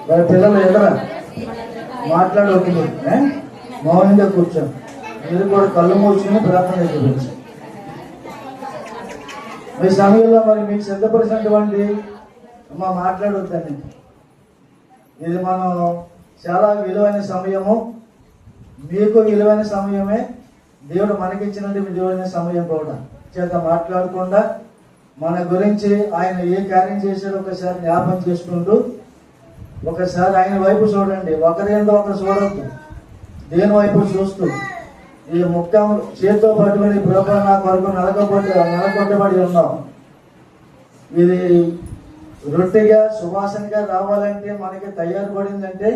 మరి పిల్లలు ఎదురా మాట్లాడవద్దు, మౌనంగా కూర్చోండి. మీరు కూడా కళ్ళు మూసుకుని ప్రార్థన చూపించండి. మీ సమయంలో మరి మీకు సిద్ధపరిచినటువంటి మాట్లాడవద్దండి. ఇది మనం చాలా విలువైన సమయము, మీకు విలువైన సమయమే, దేవుడు మనకిచ్చినట్టు విలువైన సమయం కూడా. చేత మాట్లాడకుండా మన గురించి ఆయన ఏ కార్యం చేశాడో ఒకసారి జ్ఞాపకం చేసుకుంటూ ఒకసారి ఆయన వైపు చూడండి. ఒకరేందో ఒకరు చూడద్దు, దేని వైపు చూస్తూ ఈ ముఖ్యం చేతితో పట్టుకుని ప్రభు నా కొరకు నలగొట్టబడి ఉన్నాం. ఇది రొట్టెగా సువాసనగా రావాలంటే మనకి తయారుపడిందంటే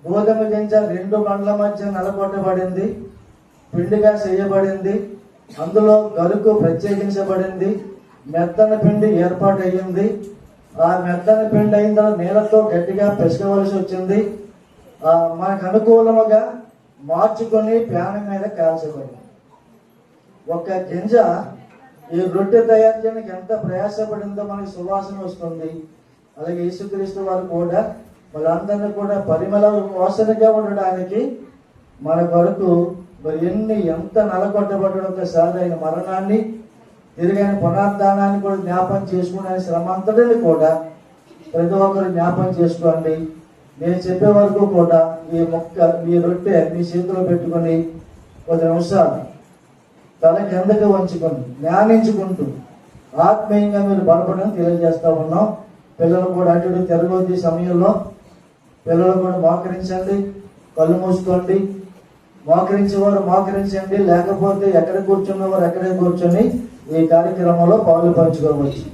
గోధుమ గింజ 2 బండ్ల మధ్య నలగొట్టబడింది, పిండిగా చేయబడింది, అందులో గరుకు ప్రత్యేకించబడింది, మెత్తన పిండి ఏర్పాటు అయ్యింది. ఆ మెత్తన పిండి అయిన తర్వాత నీళ్ళతో గట్టిగా పెసకవలసి వచ్చింది. మనకు అనుకూలముగా మార్చుకొని ప్యాన్ మీద కాల్చబడింది. ఒక గింజ ఈ రొట్టె తయారు చేయడానికి ఎంత ప్రయాసపడిందో మనకి సువాసన వస్తుంది. అలాగే యేసుక్రీస్తు వారు కూడా వాళ్ళందరినీ కూడా పరిమళ వాసనగా ఉండడానికి మన కొరకు మరి ఎంత నలగొట్టబడ్డ ఒకసారి ఆయన మరణాన్ని తిరిగి ఆయన పునరుద్ధానాన్ని కూడా జ్ఞాపకం చేసుకుని ఆయన శ్రమ అంతటిని కూడా ప్రతి ఒక్కరు జ్ఞాపకం చేసుకోండి. నేను చెప్పే వరకు కూడా ఈ రొట్టె మీ చేతిలో పెట్టుకొని 10 నిమిషాలు తల కిందకి వంచుకొని ధ్యానించుకుంటూ ఆత్మీయంగా మీరు బలపడడం తెలియజేస్తా ఉన్నాం. పిల్లలు కూడా అటు తిరగొద్ది సమయంలో పిల్లలు కూడా మోకరించండి, కళ్ళు మూసుకోండి. మోకరించేవారు మోకరించండి, లేకపోతే ఎక్కడ కూర్చున్నవారు ఎక్కడే కూర్చొని ఈ కార్యక్రమంలో పాలు పంచుకోవచ్చు.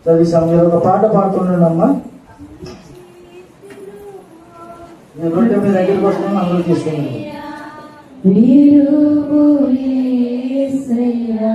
ఈ సమయంలో ఒక పాట పాడుతున్నానమ్మా. ఈ రొట్టె మీ దగ్గరికి వస్తున్నాను, అందరూ తీసుకున్నాను. వీరువు యేసయ్యా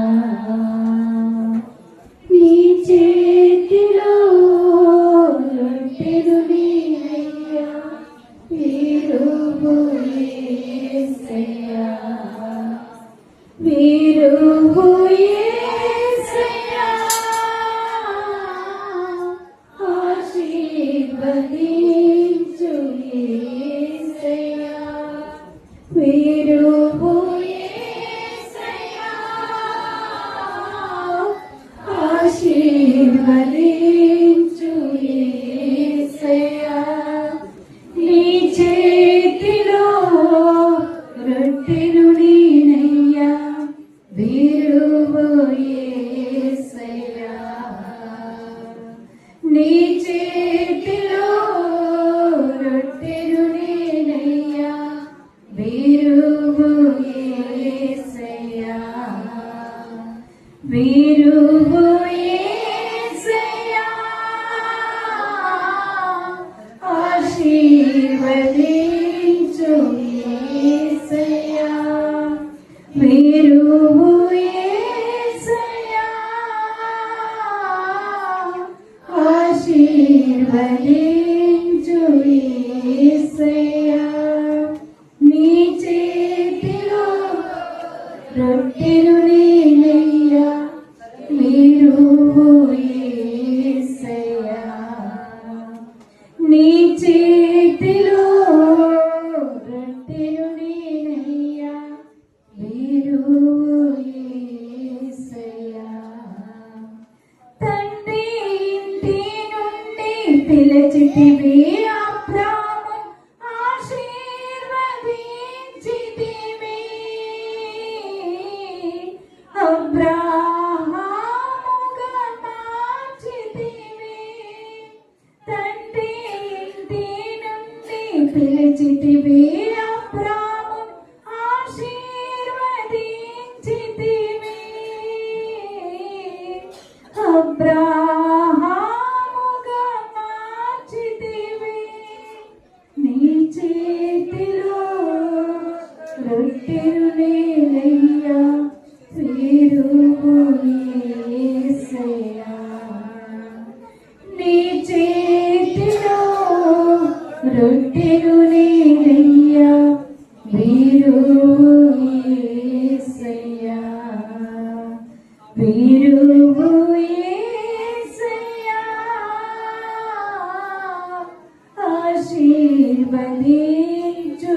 ఆశీర్వదించు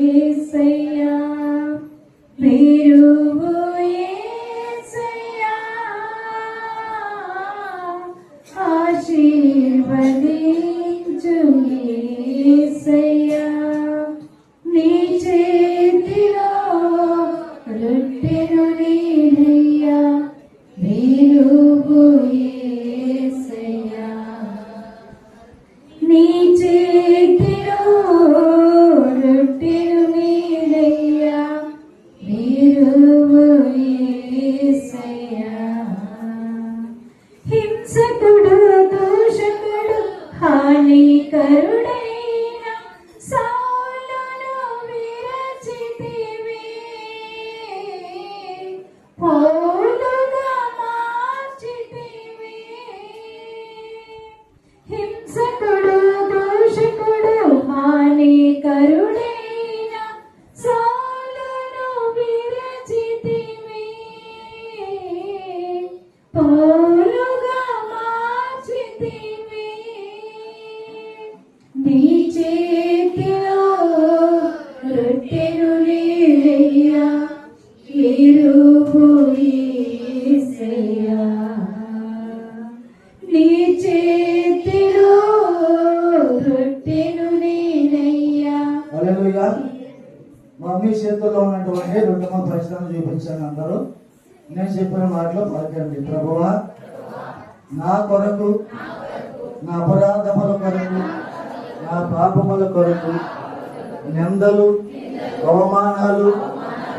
యేసయ్యా, విరువు యేసయ్యా, ఆశీర్వదించు యేసయ్యా, నీ చేతిలో రొట్టెను నేనయ్యా, విరువు యేసయ్యా, నీ చేతిలో రొట్టెను నేనయ్యా, విరువు యేసయ్యా. హింసకుడు దూషకుడు హానికరుడైన సౌలును విరచితివి, పౌలుగా మార్చితివి. హింసకుడు దూషకుడు హానికరుడైన సౌలును విరచితివి, పౌలుగా మార్చితివి. నీ చేతిలో రొట్టెను నేనయ్యా, విరువు యేసయ్యా, నీ చేతిలో రొట్టెను నేనయ్యా. హల్లెలూయా. మమ్మీ చేతుల్లో ఉన్నటువంటి రెండు మూడు ప్రశ్నలు చూపించాను. అందరూ నేను చెప్పిన మాటలు పలకండి. ప్రభువా, నా కొరకు, నా అపరాధముల కొరకు, నా పాపముల కొరకు నిందలు, అవమానాలు,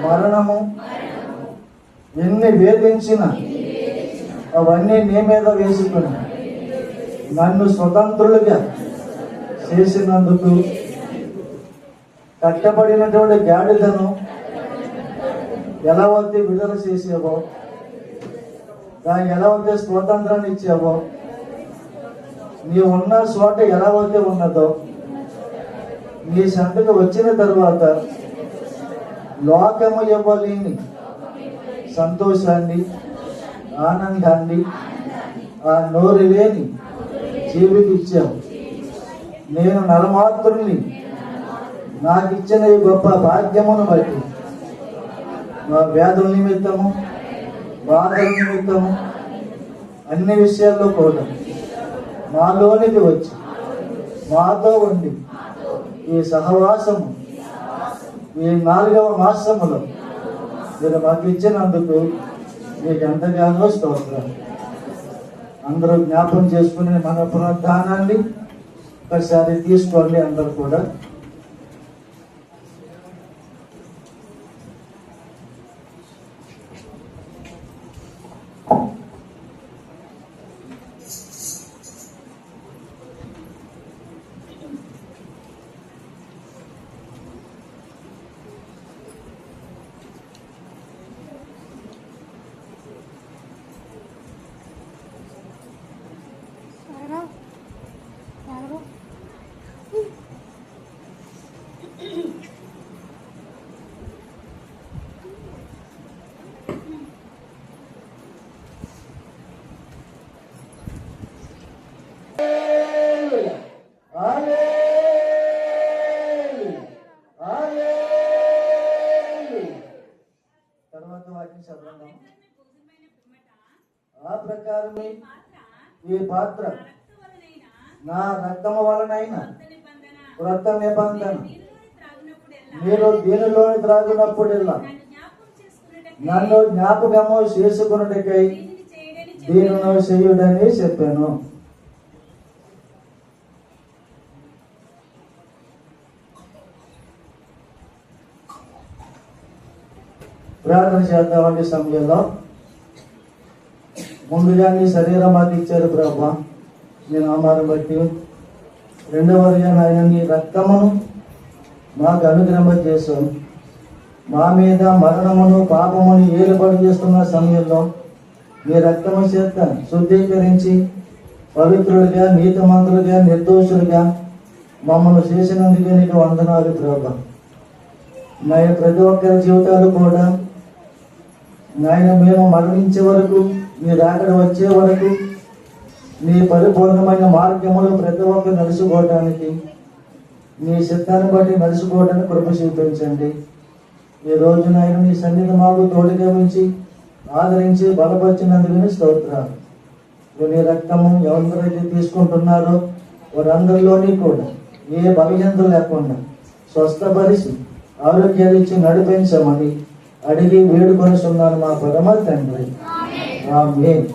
మరణము ఎన్ని వేధించిన అవన్నీ నీ మీద వేసుకుని నన్ను స్వతంత్రులుగా చేసినందుకు, కట్టబడినటువంటి గాడిదను ఎలా అయితే విడుదల చేసావో, దానికి ఎలా అయితే స్వతంత్రాన్ని ఇచ్చావో, నీ ఉన్న చోట ఎలా అయితే ఉన్నదో, నీ సంతకు వచ్చిన తరువాత లోకము ఇవ్వలేని సంతోషాన్ని, ఆనందాన్ని, ఆ నోరు లేని జీవికి ఇచ్చావు. నేను నరమాత్రుని, నాకు ఇచ్చిన ఈ గొప్ప భాగ్యమును బట్టి మా వ్యాధుల నిమిత్తము, బాధల నిమిత్తము, అన్ని విషయాల్లో కూడా మాలోనికి వచ్చి మాతో ఉండి ఈ సహవాసము ఈ 4వ మాసములో మీరు మాకు ఇచ్చినందుకు మీకు ఎంతగానో స్తోత్రం. అందరూ జ్ఞాపకం చేసుకుని మన పునరుద్ధానాన్ని ఒకసారి తీసుకోండి. అందరూ కూడా తర్వాత వాక్యం చదవండి. ఆ ప్రకారమే ఈ పాత్ర నా రక్తము వలనైన క్రొత్త నిబంధన మీరు దీనిలోని త్రాగునప్పుడెల్లా నన్ను జ్ఞాపకము చేసుకున్నట్టుకై దీనిలో చేయుడని చెప్పాను. ప్రార్థన చేద్దామండి. సమయంలో ముందుగా నీ శరీరం మాకు ఇచ్చారు ప్రభా, నీ నామాన్ని బట్టి. రెండవదిగా నాయన నీ రక్తమును మాకు అనుగ్రహం చేశావు. మా మీద మరణమును పాపమును ఏలుబడి చేస్తున్న సమయంలో నీ రక్తము చేత శుద్ధీకరించి పవిత్రులుగా, నీతిమంతులుగా, నిర్దోషులుగా మమ్మల్ని చేసినందుకే నీకు వందనాలు ప్రభా. నాయన ప్రతి ఒక్కరి జీవితాలు కూడా నాయన మేము మరణించే వరకు, నీ రాకడ వచ్చే వరకు నీ పరిపూర్ణమైన మార్గములు ప్రతి ఒక్కరు నడుచుకోవడానికి మీ చిత్తాన్ని బట్టి నడుచుకోవడానికి కృప చూపించండి. ఈ రోజు నాయన నీ సన్నిధి మాకు తోడుగా ఉంచి ఆదరించి బలపరిచినందుకు స్తోత్రాలు. నీ రక్తము ఎవరైతే తీసుకుంటున్నారో వారందరిలోని కూడా ఏ బలహీనత లేకుండా స్వస్థపరిచి ఆరోగ్యాలు ఇచ్చి నడిపించమని అడిగి వేడుకొనిస్తున్నాను మా పరమ తండ్రి. ఆమేన్.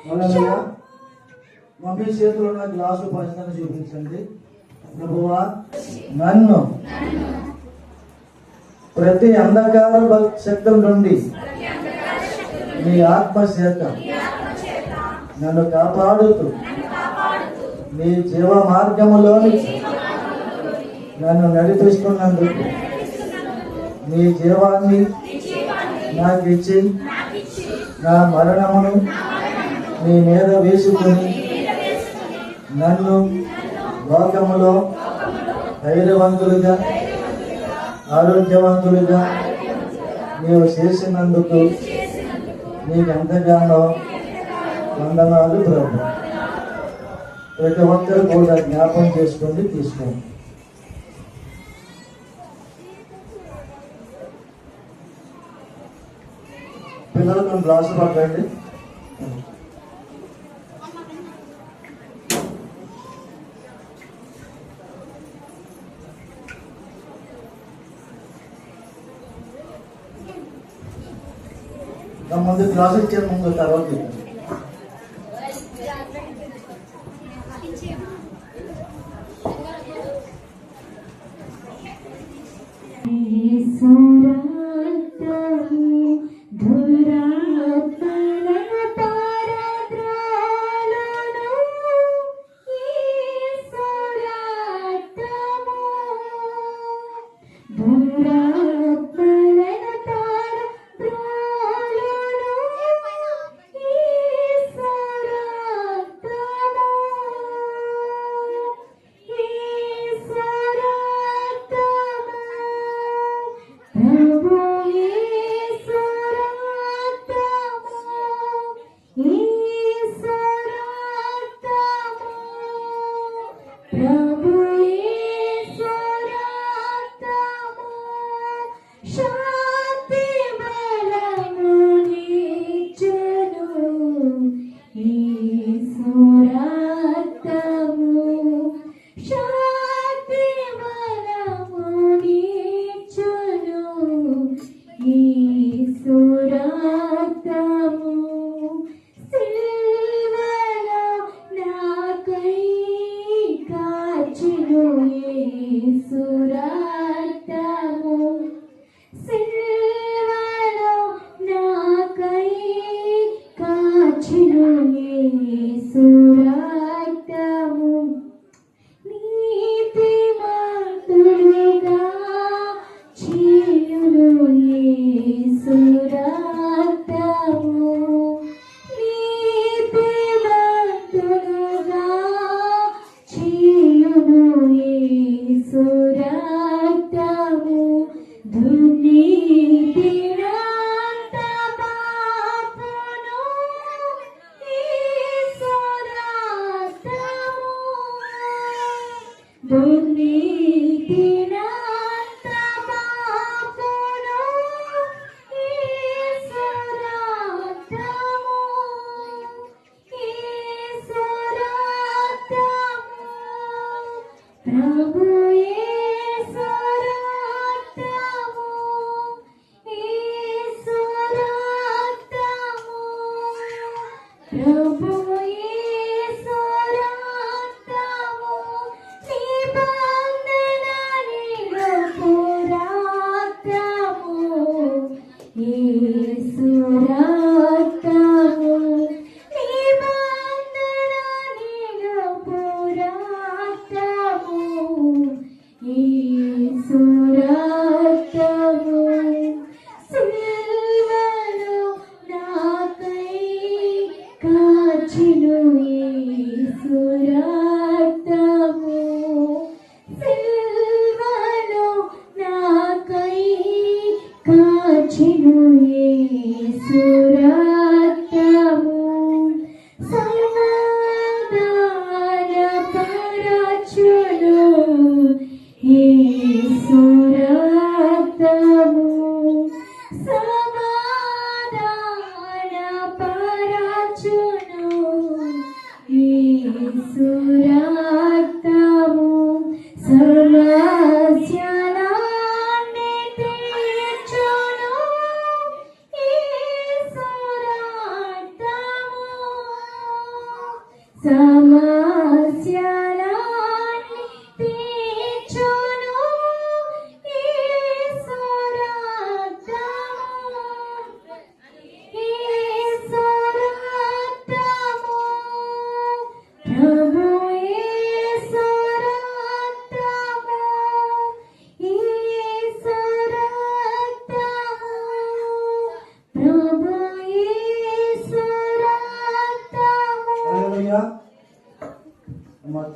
హల్లెలూయా. మమ్మీ చేతిలో ఉన్న గ్లాసు పంచదార చూపించండి. ప్రభువా, నన్ను ప్రతి అంధకార శక్తుల నుండి నీ ఆత్మ చేత నన్ను కాపాడుతూ నీ జీవ మార్గములోని నన్ను నడిపిస్తున్నందుకు నీ జీవాన్ని నాకు ఇచ్చి నా మరణమును నీ మీద వేసుకొని నన్ను లోకములో ధైర్యవంతులుగా ఆరోగ్యవంతులుగా నీవు చేసినందుకు నీకెంతగానో వందనాలు ప్రభు. ప్రతి ఒక్కరు కూడా జ్ఞాపం చేసుకోండి, తీసుకోండి. పిల్లలకు గ్లాసు పట్టండి. ముందు గ్లాస్ ఇచ్చారు, ముందు తర్వాత ఇచ్చారు.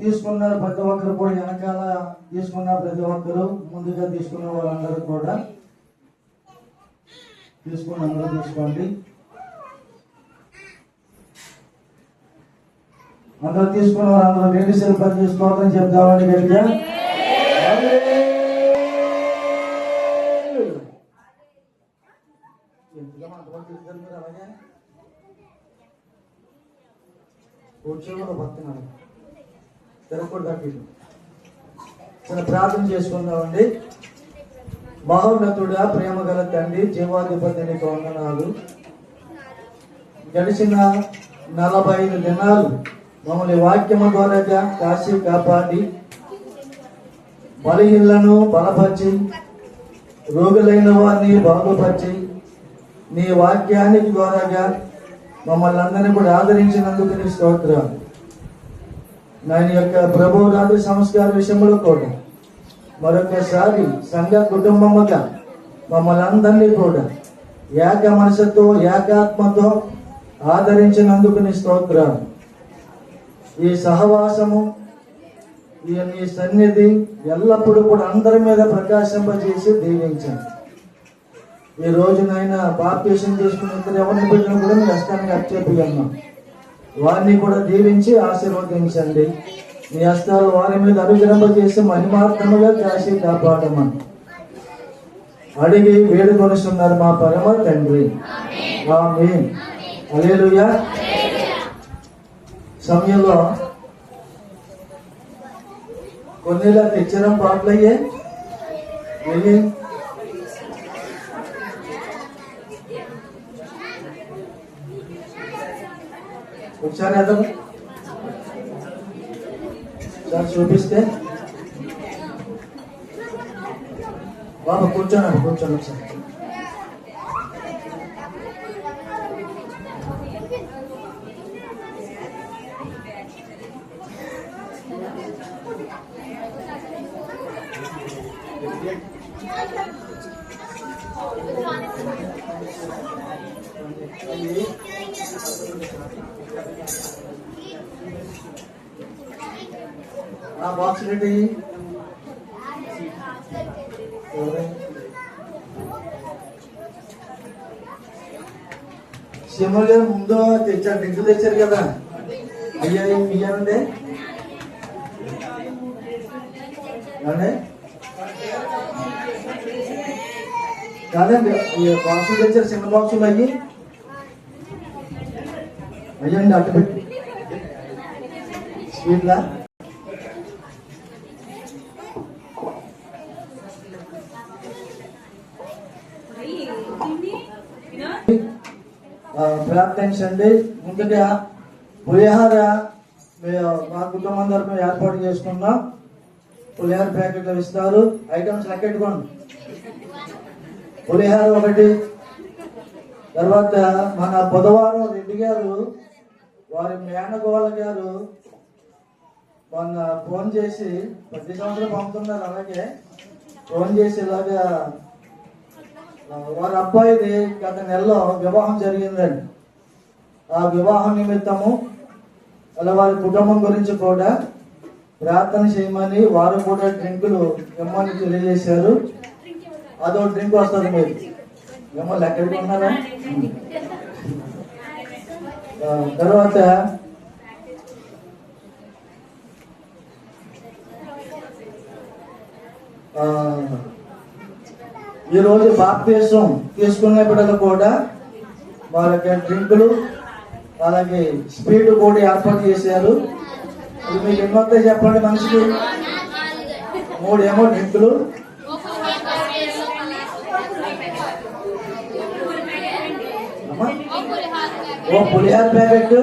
తీసుకున్నారు ప్రతి ఒక్కరు కూడా, వెనకాల తీసుకున్న ప్రతి ఒక్కరు, ముందుగా తీసుకున్న వాళ్ళందరూ కూడా తీసుకుని అందరూ తీసుకోండి. అందరూ తీసుకున్న వాళ్ళందరూ రెండు శిల్పాలు తీసుకోవాలని చెప్తామని గట్టిగా. కూర్చోకుండా పడుతున్నాను తిరగకూడదు. చిన్న ప్రార్థన చేసుకుందామండి. మహోన్నతుడా, ప్రేమ గల తండ్రి, జీవాధిపతి నీకు వందనాలు. గడిచిన 45 దినాలు మమ్మల్ని వాక్యము ద్వారా కాశీ కాపాడి, బలహీనలను బలపరిచి, రోగులైన వారిని బాగుపరిచి, నీ వాక్యానికి ద్వారాగా మమ్మల్ని అందరినీ కూడా ఆదరించినందుకు నీ స్తోత్రం. నాయన యొక్క ప్రభు రాజు సంస్కార విషయంలో కూడా మరొకసారి సంఘ కుటుంబముగా మమ్మల్ని అందరినీ కూడా ఏక మనసుతో ఏకాత్మతో ఆదరించినందుకు నీ స్తోత్రం. ఈ సహవాసము, ఈ నీ సన్నిధి ఎల్లప్పుడూ కూడా అందరి మీద ప్రకాశింపజేసి దీవించండి. ఈ రోజునైనా బాప్తీసం చేసుకున్న ఎవరిని పెట్టినా కూడా మీ హస్తానికి అప్పచెప్పిస్తున్నాం. వారిని కూడా దీవించి ఆశీర్వదించండి. మీ హస్తాలు వారి మీద అనుగ్రహింపజేసి మహిమార్థముగా కాశీ కాపాడమని అడిగి వేడుకొనిస్తున్నారు మా పరమ తండ్రి. ఆమేన్. హల్లెలూయా. సమయంలో కొన్నిలా తెచ్చడం పాటలయ్యే వెళ్ళి ఒకసారి అతను సార్ చూపిస్తే బాబా కూర్చోండి ఒకసారి. ఆ బాక్స్ రెడీ. సింహలు ముందు తెచ్చారు, డ్రింకులు తెచ్చారు కదా, అయ్యా ఇయ్యానండి కాదండి. బాక్సులు తెచ్చారు, చిన్న బాక్సులు అయ్యి అయ్యండి అట్టు పెట్టి స్వీట్లా. ప్రార్థించండి. ముందుగా పులిహార మా కుటుంబం తరఫున ఏర్పాటు చేసుకున్నాం. పులిహార ప్యాకెట్లు ఇస్తారు. ఐటమ్స్ లెక్కెట్టుకోండి. పులిహార ఒకటి. తర్వాత మన బుధవారం రెడ్డి గారు వారి మేనగోళ్ళ గారు మొన్న ఫోన్ చేసి ప్రతి సంవత్సరం పంపుతున్నారు. అలాగే ఫోన్ చేసి ఇలాగా వారి అబ్బాయిది గత నెలలో వివాహం జరిగిందండి. ఆ వివాహం నిమిత్తము అలా వారి కుటుంబం గురించి కూడా ప్రార్థన చేయమని వారు కూడా డ్రింకులు ఇమ్మని తెలియజేశారు. అదో డ్రింక్ వస్తుంది. మీరు మిమ్మల్ని ఎక్కడికి ఉన్నారా? తర్వాత ఈరోజు బాప్తీసం తీసుకునే బిడ్డలు కూడా వాళ్ళకి డ్రింకులు అలాగే స్పీడ్ కూడా ఏర్పాటు చేశారు. ఇది మీకు ఎన్ని వస్తాయి చెప్పండి? మనిషికి 3 ఏమో డ్రింకులు, ఓ పులిహార ప్యాకెట్,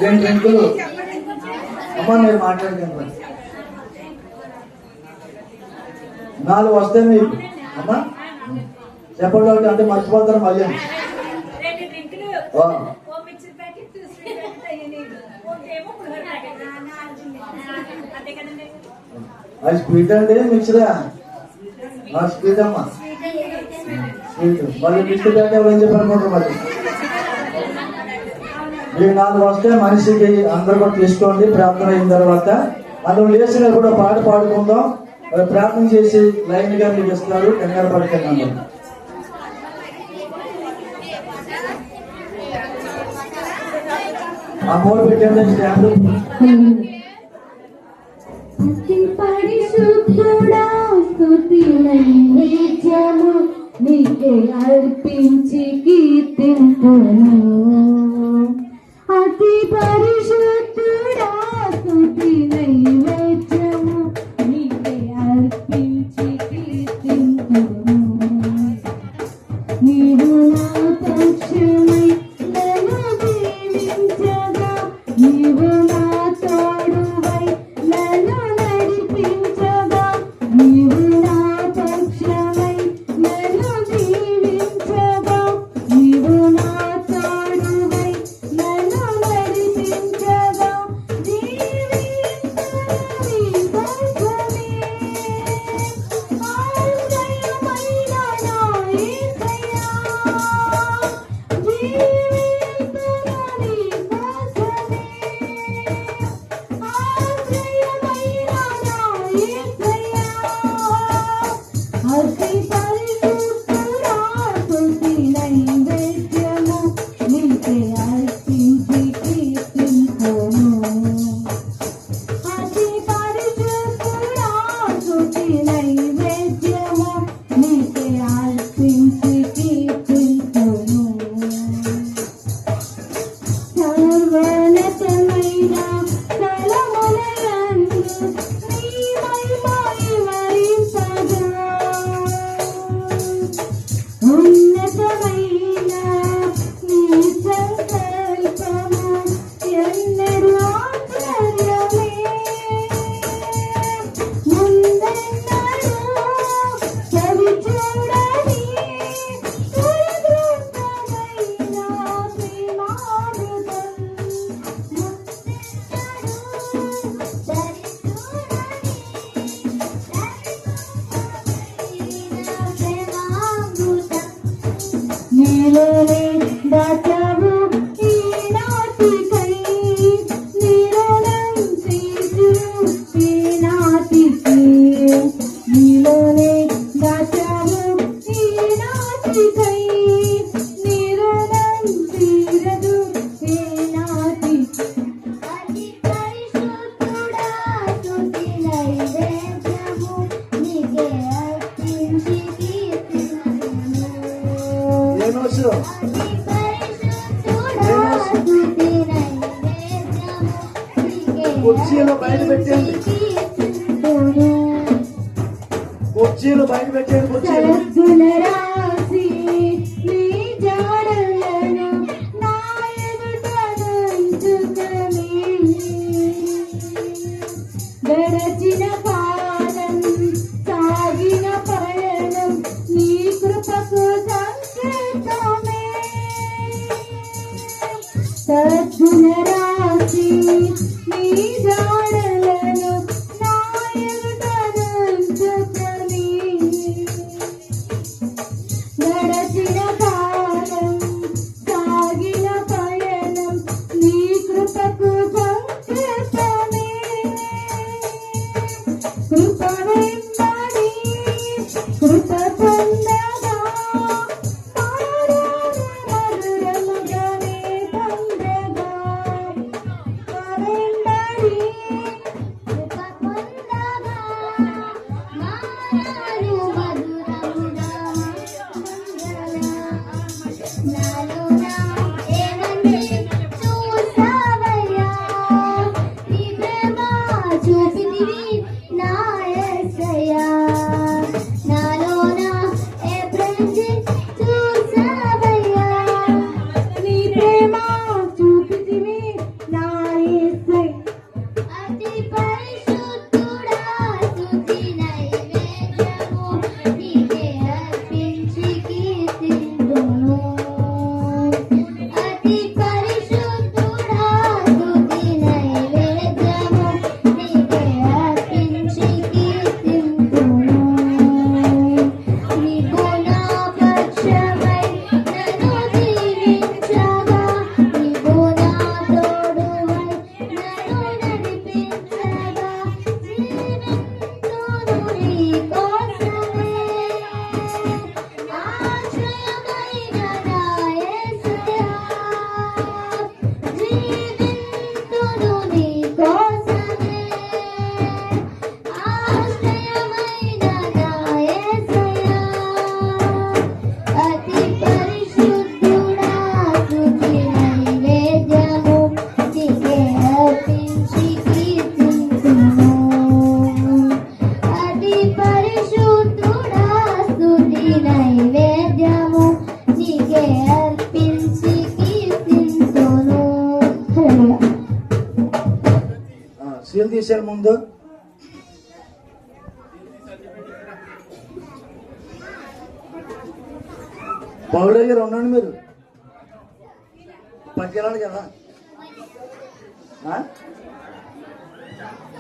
2 డ్రింకులు. అమ్మ మీరు మాట్లాడుతున్నారు. 4 వస్తాయి మీకు. అమ్మా చెప్పండి అంటే మర్చిపోతారు మళ్ళీ. అది స్వీట్ అండి, మిక్సరా? స్వీట్ అమ్మా, స్వీట్. మళ్ళీ మిక్సర్ ప్యాకెట్ ఎవరైనా చెప్పనుకుంటారు మళ్ళీ. మీకు 4 వస్తే మనిషికి అందరూ కూడా తీసుకోండి. ప్రార్థన అయిన తర్వాత అందులో లేచిన కూడా పాట పాడుకుందాం. మరి ప్రార్థన చేసి లైన్ గా మీకు ఇస్తారు. కంగారు పడకండి. ఆ మూడు పెట్టండి స్టాండ్. అతి పరిశుద్ధుడా స్తుతి నైవేద్యము నీకే అర్పించి కీర్తింతును. అతి పరిశుద్ధుడా స్తుతి నైవేద్యము నీకే అర్పించి కీర్తింతును. నీవు నా పక్షమై నన్ను దీవించగా, నీవు నా తోడువై నన్ను నడిపించగా, నీవు నా పక్షమై నన్ను దీవించగా, నీవు నా తోడువై నన్ను నడిపించగా, దీవించని పక్షమే ఆశ్రయమైన నా యేసయ్యా. దీవించని పక్షమే ఆశ్రయమైన నా యేసయ్యా. అతి పరిశుద్ధుడా స్తుతి నైవేద్యము నీకే అర్పించి కీర్తింతును. అతి పరిశుద్ధుడా స్తుతి నైవేద్యము నీకే అర్పించి కీర్తింతును. సర్వోన్నతమైన స్థలములయందు నీ మహిమ వివరింపగా, ఉన్నతమైన నీ సంకల్పము ఎన్నడూ ఆశ్చర్యమే. ముందెన్నడూ చవి చూడని సురదృష్టమైన ప్రేమామృతం, ముందెన్నడూ చవి చూడని ప్రేమామృతం. నీలోనే దాచావు ఈనాటికై, నీలోనం తీర్చు ఈనాటికి. నీలోనే దాచావు ఈనాటికై, నీలోనం తీరదు ఈనాటికి. అతి పరిశుద్ధుడా స్తుతి నైవేద్యము నీకే అర్పించి కీర్తింతును. ఏనోసు అతి పరిశుద్ధుడా స్తుతి నైవేద్యము నీకే కుర్చీలో బయట పెట్టండి. కీర్తింతును. కుర్చీలు బయట పెట్టండి. కుర్చీలు సద్గుణ రాశి నీ జాడలను నా ఎదుట నుంచుకొని, గడచిన కాలం సాగిన పయనం నీ కృపకు సంకేతమే. సద్గుణ రాశి నీ జాడలను నా ఎదుట నుంచుకొని, తీశారు ముందు. పౌడయ్య గారు ఉండండి, మీరు పట్టుకెళ్ళాలి కదా.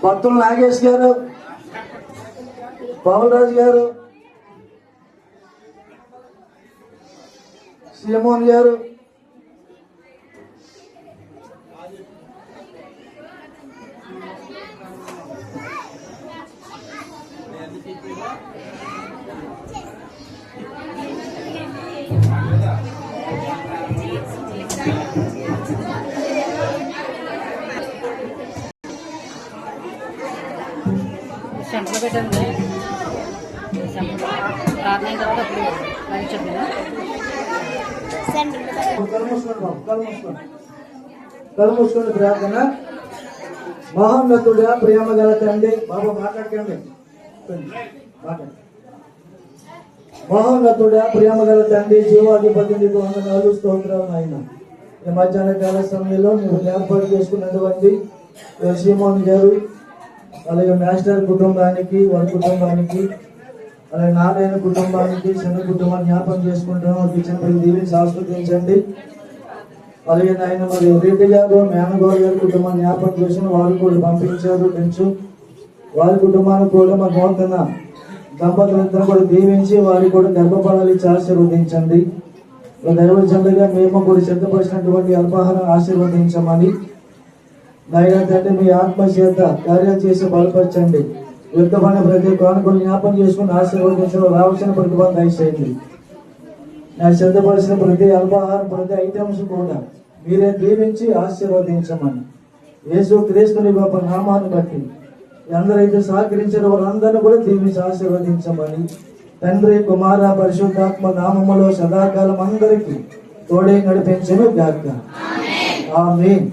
భక్తులు నాగేష్ గారు, పవన్రాజు గారు, శ్రీమోహన్ గారు, సెంటర్ పెట్టండి. ప్రార్థన అయిన తర్వాత అప్పుడు మరి చెప్పినా కళ్ళు మూసుకోండి ప్రార్థన. మహోన్నతుడా, ప్రేమ గల తండ్రి, బాబు మాట్లాడకండి, మహోన్నతుడా, ప్రేమ గల తండ్రి, జీవాధిపతి, నీకు వందనాలు, స్తోత్రాలు నాయన. ఈ మధ్యాహ్న కాల సమయంలో నువ్వు ఏర్పాటు చేసుకున్నటువంటి శ్రీమోహన్ గారు, అలాగే మాస్టర్ కుటుంబానికి, వారి కుటుంబానికి, అలాగే నారాయణ కుటుంబానికి, చిన్న కుటుంబాన్ని జ్ఞాపకం చేసుకుంటాం. వారికి ఇచ్చిన ప్రతి దీవిని ఆస్వాదించండి. అలాగే నాయన మరి రెడ్డి గారు, మేనగోరు గారి కుటుంబాన్ని జ్ఞాపకం చేసిన వారు కూడా పంపించారు పెంచు. వారి కుటుంబాన్ని కూడా మా నూతన దంపతులందరూ కూడా దీవించి వారికి కూడా గర్భఫలాలు ఇచ్చి ఆశీర్వదించండి. దైవజనులుగా మేము కూడా సిద్ధపరిచినటువంటి అల్పాహారం ఆశీర్వదించమని నాయన తండ్రి మీ ఆత్మ చేత కార్యాలు చేసి బలపరచండి. యుద్ధమైన ప్రతి కానుకలు జ్ఞాపకం చేసుకుని ఆశీర్వదించడం రావాల్సిన ప్రతిభను దయచేయండి. నేను సిద్ధపరిచిన ప్రతి అల్పాహారం, ప్రతి ఐటమ్స్ కూడా మీరే దీవించి ఆశీర్వదించమని యేసు క్రీస్తుని గొప్ప నామాన్ని బట్టి ఎందరైతే సహకరించిన వారందరినీ కూడా దీవించి ఆశీర్వదించమని తండ్రి, కుమార, పరిశుద్ధాత్మ నామములో సదాకాలం అందరికీ తోడే నడిపించను గాక. ఆమేన్.